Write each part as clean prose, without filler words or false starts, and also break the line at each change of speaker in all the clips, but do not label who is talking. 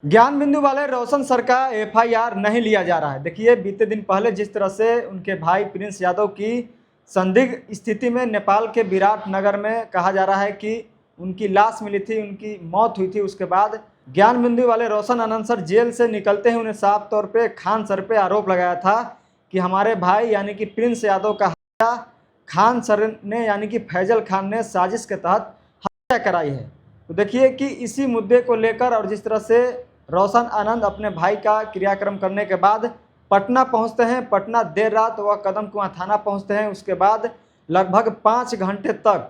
ज्ञान बिंदु वाले रोशन सर का एफआईआर नहीं लिया जा रहा है। देखिए, बीते दिन पहले जिस तरह से उनके भाई प्रिंस यादव की संदिग्ध स्थिति में नेपाल के विराटनगर में कहा जा रहा है कि उनकी लाश मिली थी, उनकी मौत हुई थी। उसके बाद ज्ञान बिंदु वाले रोशन आनंद सर जेल से निकलते ही उन्हें साफ तौर पे खान सर पे आरोप लगाया था कि हमारे भाई यानी कि प्रिंस यादव का हत्या खान सर ने यानी कि फैजल खान ने साजिश के तहत हत्या कराई है। तो देखिए कि इसी मुद्दे को लेकर और जिस तरह से रोशन आनंद अपने भाई का क्रियाक्रम करने के बाद पटना पहुंचते हैं, पटना देर रात वह कदम कुआं थाना पहुंचते हैं। उसके बाद लगभग 5 घंटे तक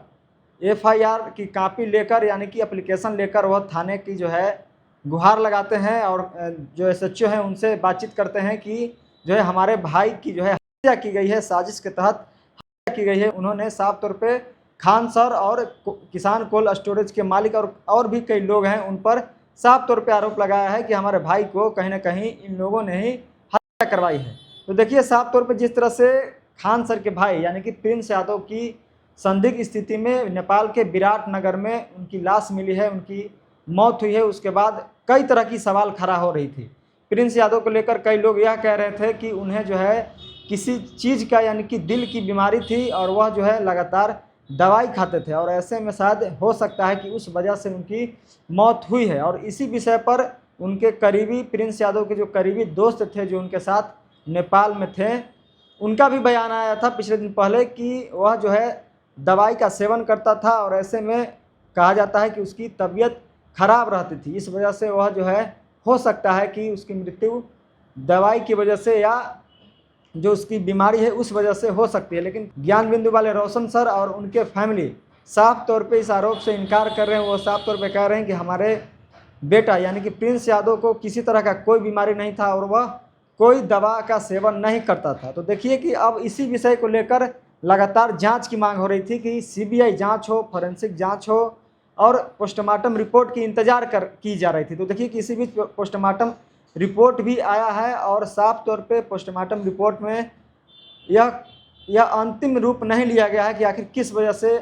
एफआईआर की कॉपी लेकर यानी कि एप्लीकेशन लेकर वह थाने की जो है गुहार लगाते हैं और जो एसएचओ हैं उनसे बातचीत करते हैं कि जो है हमारे भाई की जो है हत्या की गई है, साजिश के तहत हत्या की गई है। उन्होंने साफ तौर पे खान सर और किसान कोल्ड स्टोरेज के मालिक और भी कई लोग हैं उन पर साफ तौर पे आरोप लगाया है कि हमारे भाई को कहीं ना कहीं इन लोगों ने ही हत्या करवाई है। तो देखिए, साफ तौर पे जिस तरह से खान सर के भाई यानी कि प्रिंस यादव की संदिग्ध स्थिति में नेपाल के विराटनगर में उनकी लाश मिली है, उनकी मौत हुई है। उसके बाद कई तरह की सवाल खड़ा हो रही थी प्रिंस यादव को लेकर। कई लोग यह कह रहे थे कि उन्हें जो है किसी चीज़ का यानी कि दिल की बीमारी थी और वह जो है लगातार दवाई खाते थे और ऐसे में शायद हो सकता है कि उस वजह से उनकी मौत हुई है। और इसी विषय पर उनके करीबी प्रिंस यादव के जो करीबी दोस्त थे जो उनके साथ नेपाल में थे, उनका भी बयान आया था पिछले दिन पहले कि वह जो है दवाई का सेवन करता था और ऐसे में कहा जाता है कि उसकी तबीयत खराब रहती थी। इस वजह से वह जो है हो सकता है कि उसकी मृत्यु दवाई की वजह से या जो उसकी बीमारी है उस वजह से हो सकती है। लेकिन ज्ञान बिंदु वाले रोशन सर और उनके फैमिली साफ तौर पे इस आरोप से इनकार कर रहे हैं। वो साफ तौर पे कह रहे हैं कि हमारे बेटा यानी कि प्रिंस यादव को किसी तरह का कोई बीमारी नहीं था और वह कोई दवा का सेवन नहीं करता था। तो देखिए कि अब इसी विषय को लेकर लगातार जांच की मांग हो रही थी कि सीबीआई जांच हो, फॉरेंसिक जांच हो और पोस्टमार्टम रिपोर्ट की इंतजार की जा रही थी। तो देखिए कि इसी बीच पोस्टमार्टम रिपोर्ट भी आया है और साफ तौर पे पोस्टमार्टम रिपोर्ट में यह अंतिम रूप नहीं लिया गया है कि आखिर किस वजह से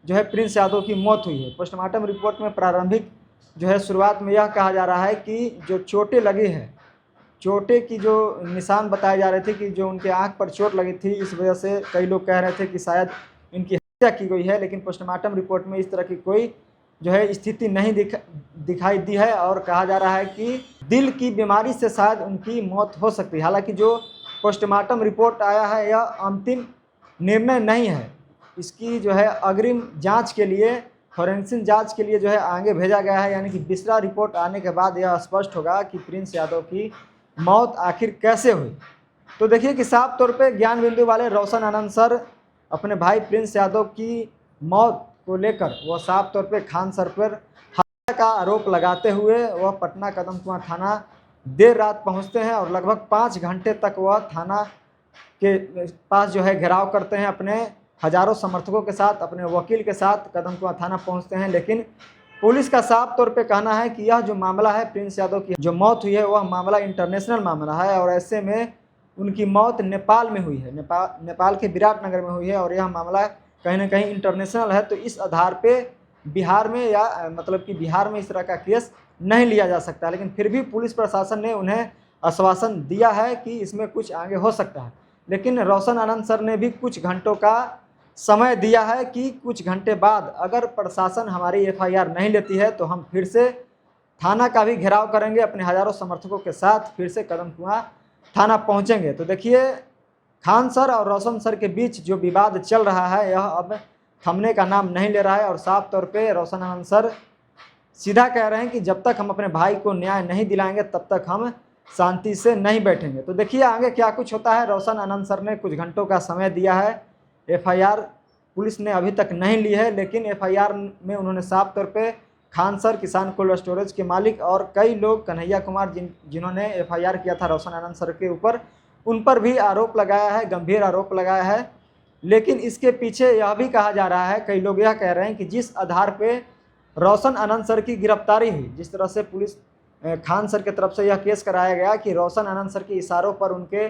जो है प्रिंस यादव की मौत हुई है। पोस्टमार्टम रिपोर्ट में प्रारंभिक जो है शुरुआत में यह कहा जा रहा है कि जो चोटें लगी है, चोटें की जो निशान बताए जा रहे थे कि जो उनके आंख पर चोट लगी थी, इस वजह से कई लोग कह रहे थे कि शायद इनकी हत्या की गई है। लेकिन पोस्टमार्टम रिपोर्ट में इस तरह की कोई जो है स्थिति नहीं दिखाई दी है और कहा जा रहा है कि दिल की बीमारी से शायद उनकी मौत हो सकती है। हालांकि जो पोस्टमार्टम रिपोर्ट आया है यह अंतिम निर्णय नहीं है, इसकी जो है अग्रिम जांच के लिए, फॉरेंसिक जांच के लिए जो है आगे भेजा गया है। यानी कि दूसरा रिपोर्ट आने के बाद यह स्पष्ट होगा कि प्रिंस यादव की मौत आखिर कैसे हुई। तो देखिए कि साफ तौर पे ज्ञान बिंदु वाले रोशन आनंद सर अपने भाई प्रिंस यादव की मौत को लेकर वह साफ तौर पे खान सर पर हत्या का आरोप लगाते हुए वह पटना कदम कुआं थाना देर रात पहुंचते हैं और लगभग 5 घंटे तक वह थाना के पास जो है घेराव करते हैं अपने हजारों समर्थकों के साथ, अपने वकील के साथ कदम कुआं थाना पहुंचते हैं। लेकिन पुलिस का साफ तौर पे कहना है कि यह जो मामला है प्रिंस यादव की जो मौत हुई है वह मामला इंटरनेशनल मामला है और ऐसे में उनकी मौत नेपाल में हुई है, नेपाल के विराटनगर में हुई है और यह मामला कहीं ना कहीं इंटरनेशनल है। तो इस आधार पे बिहार में या मतलब कि बिहार में इस तरह का केस नहीं लिया जा सकता। लेकिन फिर भी पुलिस प्रशासन ने उन्हें आश्वासन दिया है कि इसमें कुछ आगे हो सकता है। लेकिन रोशन आनंद सर ने भी कुछ घंटों का समय दिया है कि कुछ घंटे बाद अगर प्रशासन हमारी एफआईआर नहीं लेती है तो हम फिर से थाना का भी घेराव करेंगे, अपने हजारों समर्थकों के साथ फिर से कदम कुआं थाना पहुंचेंगे। तो देखिए, खान सर और रोशन सर के बीच जो विवाद चल रहा है यह अब थमने का नाम नहीं ले रहा है और साफ तौर पे रोशन आनंद सर सीधा कह रहे हैं कि जब तक हम अपने भाई को न्याय नहीं दिलाएंगे तब तक हम शांति से नहीं बैठेंगे। तो देखिए आगे क्या कुछ होता है। रोशन आनंद सर ने कुछ घंटों का समय दिया है, एफआईआर पुलिस ने अभी तक नहीं ली है। लेकिन एफआईआर में उन्होंने साफ तौर पे खान सर, किसान कोल्ड स्टोरेज के मालिक और कई लोग, कन्हैया कुमार जिन्होंने एफआईआर किया था रोशन आनंद सर के ऊपर, उन पर भी आरोप लगाया है, गंभीर आरोप लगाया है। लेकिन इसके पीछे यह भी कहा जा रहा है, कई लोग यह कह रहे हैं कि जिस आधार पे रोशन आनंद सर की गिरफ्तारी हुई, जिस तरह से पुलिस खान सर की तरफ से यह केस कराया गया कि रोशन आनंद सर के इशारों पर उनके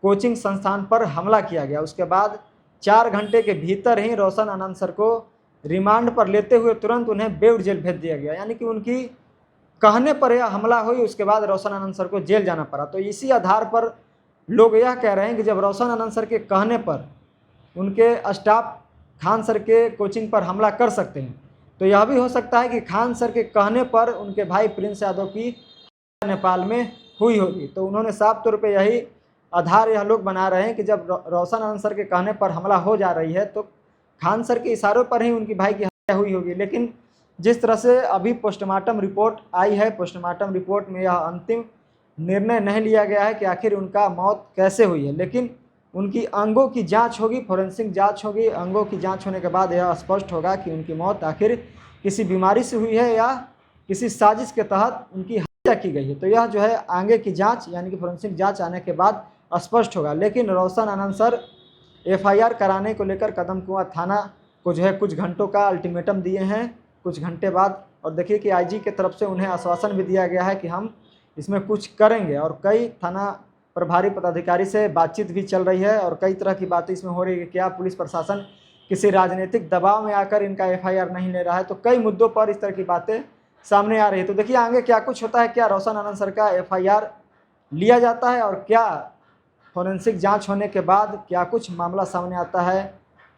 कोचिंग संस्थान पर हमला किया गया, उसके बाद 4 घंटे के भीतर ही रोशन आनंद सर को रिमांड पर लेते हुए तुरंत उन्हें बेऊर जेल भेज दिया गया। यानी कि उनकी कहने पर यह हमला हुई, उसके बाद रोशन आनंद सर को जेल जाना पड़ा। तो इसी आधार पर लोग यह कह रहे हैं कि जब रोशन आनंद सर के कहने पर उनके स्टाफ खान सर के कोचिंग पर हमला कर सकते हैं, तो यह भी हो सकता है कि खान सर के कहने पर उनके भाई प्रिंस यादव की नेपाल में हुई होगी। तो उन्होंने साफ तौर पे यही आधार यह लोग बना रहे हैं कि जब रोशन आनंद सर के कहने पर हमला हो जा रही है तो खान सर के इशारों पर ही उनकी भाई की हत्या हुई होगी। लेकिन जिस तरह से अभी पोस्टमार्टम रिपोर्ट आई है, पोस्टमार्टम रिपोर्ट में यह अंतिम निर्णय नहीं लिया गया है कि आखिर उनका मौत कैसे हुई है, लेकिन उनकी अंगों की जांच होगी, फोरेंसिक जांच होगी। अंगों की जांच होने के बाद यह स्पष्ट होगा कि उनकी मौत आखिर किसी बीमारी से हुई है या किसी साजिश के तहत उनकी हत्या की गई है। तो यह जो है आगे की जांच यानी कि फोरेंसिक जांच आने के बाद स्पष्ट होगा। लेकिन रोशन आनंद सर एफआईआर कराने को लेकर कदमकुआं थाना को जो है कुछ घंटों का अल्टीमेटम दिए हैं, कुछ घंटे बाद। और देखिए कि आईजी की तरफ से उन्हें आश्वासन भी दिया गया है कि हम इसमें कुछ करेंगे, और कई थाना प्रभारी पदाधिकारी से बातचीत भी चल रही है और कई तरह की बातें इसमें हो रही है। क्या पुलिस प्रशासन किसी राजनीतिक दबाव में आकर इनका एफआईआर नहीं ले रहा है? तो कई मुद्दों पर इस तरह की बातें सामने आ रही है। तो देखिए आगे क्या कुछ होता है, क्या रोशन आनंद सर का एफआईआर लिया जाता है और क्या फोरेंसिक जांच होने के बाद क्या कुछ मामला सामने आता है,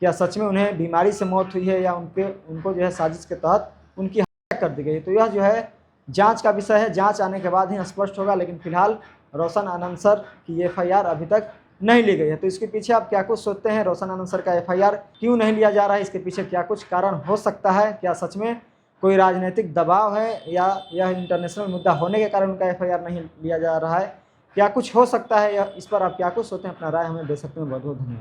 क्या सच में उन्हें बीमारी से मौत हुई है या उनको जो है साजिश के तहत उनकी हत्या कर दी गई। तो यह जो है जांच का विषय है, जांच आने के बाद ही स्पष्ट होगा। लेकिन फिलहाल रोशन आनंद सर की एफआईआर अभी तक नहीं ली गई है। तो इसके पीछे आप क्या कुछ सोचते हैं? रोशन आनंद सर का एफआईआर क्यों नहीं लिया जा रहा है? इसके पीछे क्या कुछ कारण हो सकता है? क्या सच में कोई राजनीतिक दबाव है या यह इंटरनेशनल मुद्दा होने के कारण उनका एफआईआर नहीं लिया जा रहा है? क्या कुछ हो सकता है? या इस पर आप क्या कुछ सोचते हैं? अपना राय हमें दे सकते हैं। बहुत बहुत धन्यवाद।